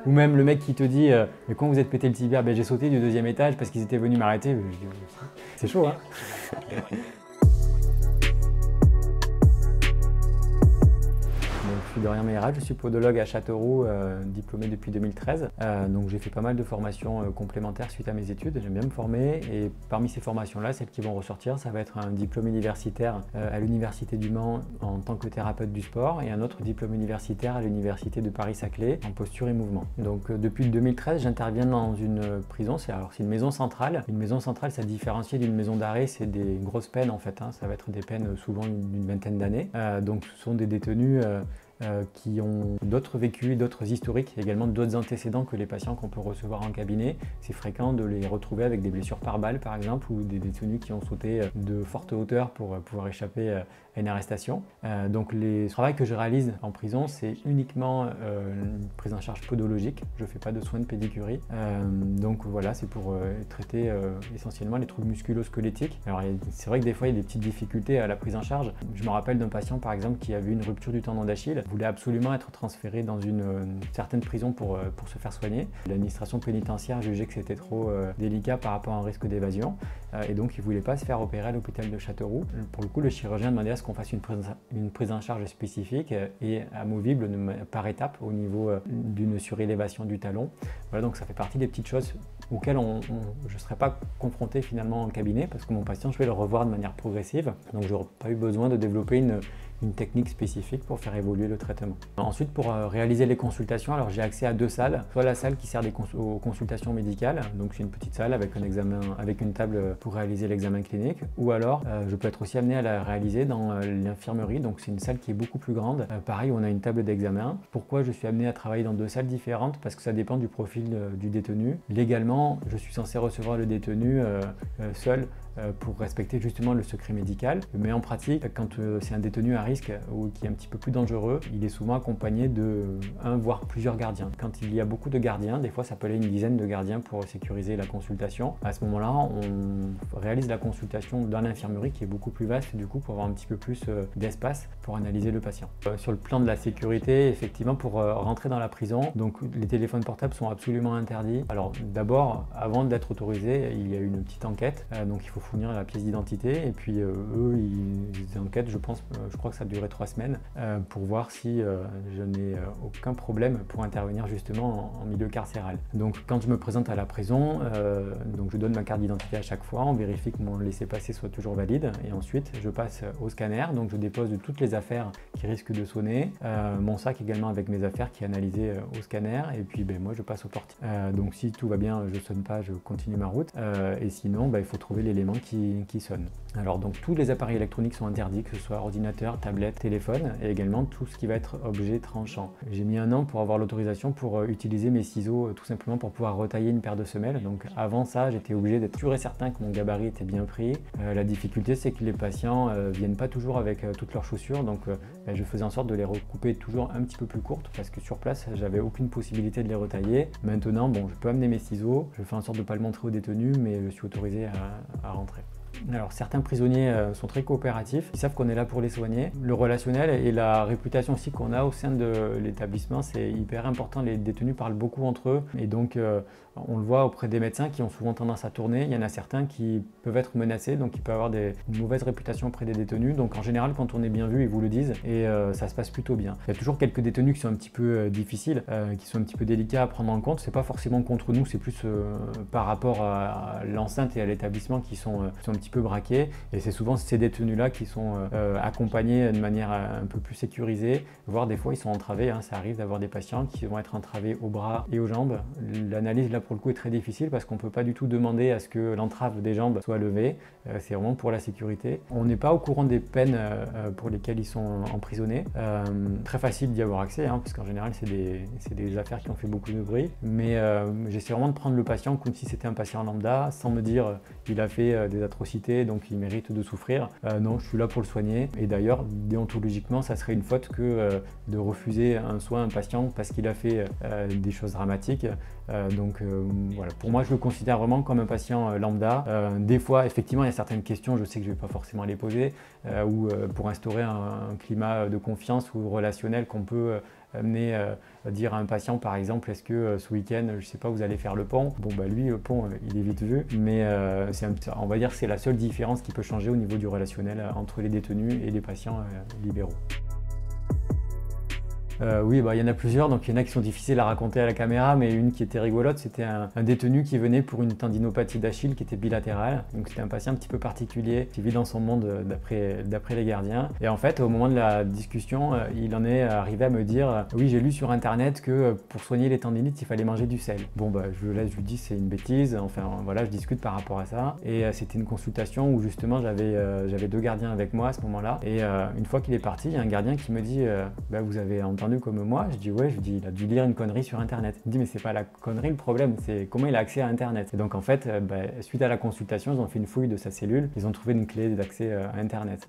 Ou même le mec qui te dit mais quand vous êtes pété le tibia, ben, j'ai sauté du 2e étage parce qu'ils étaient venus m'arrêter. C'est chaud, hein. Je suis Dorian Meillerac, je suis podologue à Châteauroux, diplômé depuis 2013. Donc j'ai fait pas mal de formations complémentaires suite à mes études, j'aime bien me former et parmi ces formations-là, celles qui vont ressortir, ça va être un diplôme universitaire à l'Université du Mans en tant que thérapeute du sport et un autre diplôme universitaire à l'Université de Paris-Saclay en posture et mouvement. Donc depuis 2013, j'interviens dans une prison, c'est une maison centrale. Une maison centrale, ça différencie d'une maison d'arrêt, c'est des grosses peines en fait, hein. Ça va être des peines souvent d'une vingtaine d'années. Donc ce sont des détenus qui ont d'autres vécus, d'autres historiques, également d'autres antécédents que les patients qu'on peut recevoir en cabinet. C'est fréquent de les retrouver avec des blessures par balle par exemple, ou des détenus qui ont sauté de fortes hauteurs pour pouvoir échapper à une arrestation. Donc le travail que je réalise en prison, c'est uniquement une prise en charge podologique. Je ne fais pas de soins de pédicurie. Donc voilà, c'est pour traiter essentiellement les troubles musculo-squelettiques. Alors c'est vrai que des fois il y a des petites difficultés à la prise en charge. Je me rappelle d'un patient par exemple qui avait une rupture du tendon d'Achille, voulait absolument être transféré dans une certaine prison pour se faire soigner. L'administration pénitentiaire jugeait que c'était trop délicat par rapport à un risque d'évasion et donc il ne voulait pas se faire opérer à l'hôpital de Châteauroux. Pour le coup, le chirurgien demandait à ce qu'on fasse une prise en charge spécifique et amovible par étape au niveau d'une surélévation du talon. Voilà, donc ça fait partie des petites choses auxquelles je ne serais pas confronté finalement en cabinet parce que mon patient, je vais le revoir de manière progressive. Donc je n'aurais pas eu besoin de développer une technique spécifique pour faire évoluer le traitement. Ensuite, pour réaliser les consultations, alors j'ai accès à 2 salles. Soit la salle qui sert aux consultations médicales, donc c'est une petite salle avec un examen, avec une table pour réaliser l'examen clinique, ou alors je peux être aussi amené à la réaliser dans l'infirmerie, donc c'est une salle qui est beaucoup plus grande. Pareil, on a une table d'examen. Pourquoi je suis amené à travailler dans 2 salles différentes? Parce que ça dépend du profil du détenu. Légalement, je suis censé recevoir le détenu seul pour respecter justement le secret médical. Mais en pratique, quand c'est un détenu à risque ou qui est un petit peu plus dangereux, il est souvent accompagné de un voire plusieurs gardiens. Quand il y a beaucoup de gardiens, des fois ça peut aller une dizaine de gardiens pour sécuriser la consultation. À ce moment-là, on réalise la consultation dans l'infirmerie qui est beaucoup plus vaste du coup pour avoir un petit peu plus d'espace pour analyser le patient. Sur le plan de la sécurité, effectivement, pour rentrer dans la prison, donc les téléphones portables sont absolument interdits. Alors d'abord, avant d'être autorisé, il y a une petite enquête, donc il faut fournir la pièce d'identité et puis eux ils enquêtent, je crois que ça a duré 3 semaines pour voir si je n'ai aucun problème pour intervenir justement en milieu carcéral. Donc quand je me présente à la prison, donc je donne ma carte d'identité à chaque fois, on vérifie que mon laissez-passer soit toujours valide et ensuite je passe au scanner, donc je dépose toutes les affaires qui risquent de sonner, mon sac également avec mes affaires qui est analysé au scanner et puis moi je passe aux portes. Donc si tout va bien, je sonne pas, je continue ma route et sinon il faut trouver l'élément qui sonne. Alors donc tous les appareils électroniques sont interdits, que ce soit ordinateur, tablette, téléphone et également tout ce qui va être objet tranchant. J'ai mis 1 an pour avoir l'autorisation pour utiliser mes ciseaux tout simplement pour pouvoir retailler une paire de semelles. Donc avant ça, j'étais obligé d'être sûr et certain que mon gabarit était bien pris. La difficulté, c'est que les patients viennent pas toujours avec toutes leurs chaussures, donc je faisais en sorte de les recouper toujours un petit peu plus courtes parce que sur place, j'avais aucune possibilité de les retailler. Maintenant, je peux amener mes ciseaux, je fais en sorte de ne pas le montrer aux détenus, mais je suis autorisé à rentrer. Alors certains prisonniers sont très coopératifs, ils savent qu'on est là pour les soigner. Le relationnel et la réputation aussi qu'on a au sein de l'établissement, c'est hyper important. Les détenus parlent beaucoup entre eux et donc on le voit auprès des médecins qui ont souvent tendance à tourner. Il y en a certains qui peuvent être menacés, donc ils peuvent avoir une mauvaise réputation auprès des détenus. Donc en général, quand on est bien vu, ils vous le disent et ça se passe plutôt bien. Il y a toujours quelques détenus qui sont un petit peu difficiles, qui sont un petit peu délicats à prendre en compte. C'est pas forcément contre nous, c'est plus par rapport à l'enceinte et à l'établissement qui sont un petit peu braqués. Et c'est souvent ces détenus-là qui sont accompagnés de manière un peu plus sécurisée, voire des fois ils sont entravés. Ça arrive d'avoir des patients qui vont être entravés aux bras et aux jambes. L'analyse là pour le coup est très difficile parce qu'on ne peut pas du tout demander à ce que l'entrave des jambes soit levée. C'est vraiment pour la sécurité. On n'est pas au courant des peines pour lesquelles ils sont emprisonnés. Très facile d'y avoir accès parce qu'en général c'est des affaires qui ont fait beaucoup de bruit. Mais j'essaie vraiment de prendre le patient comme si c'était un patient lambda sans me dire il a fait des atrocités donc il mérite de souffrir. Non, je suis là pour le soigner. Et d'ailleurs, déontologiquement, ça serait une faute que de refuser un soin à un patient parce qu'il a fait des choses dramatiques. Voilà, pour moi, je le considère vraiment comme un patient lambda. Des fois, effectivement, il y a certaines questions, je sais que je ne vais pas forcément les poser, ou pour instaurer un climat de confiance ou relationnel qu'on peut amener dire à un patient par exemple, est-ce que ce week-end, je sais pas, vous allez faire le pont? Bon bah lui, le pont, il est vite vu, mais on va dire que c'est la seule différence qui peut changer au niveau du relationnel entre les détenus et les patients libéraux. Oui, bah, il y en a plusieurs, donc il y en a qui sont difficiles à raconter à la caméra, mais une qui était rigolote, c'était un détenu qui venait pour une tendinopathie d'Achille qui était bilatérale. Donc c'était un patient un petit peu particulier qui vit dans son monde d'après les gardiens. Et en fait, au moment de la discussion, il en est arrivé à me dire oui, j'ai lu sur internet que pour soigner les tendinites, il fallait manger du sel. Bon, bah, je lui dis c'est une bêtise, enfin voilà, je discute par rapport à ça. Et c'était une consultation où justement j'avais 2 gardiens avec moi à ce moment-là. Et une fois qu'il est parti, il y a un gardien qui me dit bah, vous avez entendu comme moi? Je dis ouais, je dis il a dû lire une connerie sur internet. Il me dit mais c'est pas la connerie le problème, c'est comment il a accès à internet. Et donc en fait, suite à la consultation, ils ont fait une fouille de sa cellule, ils ont trouvé une clé d'accès à internet.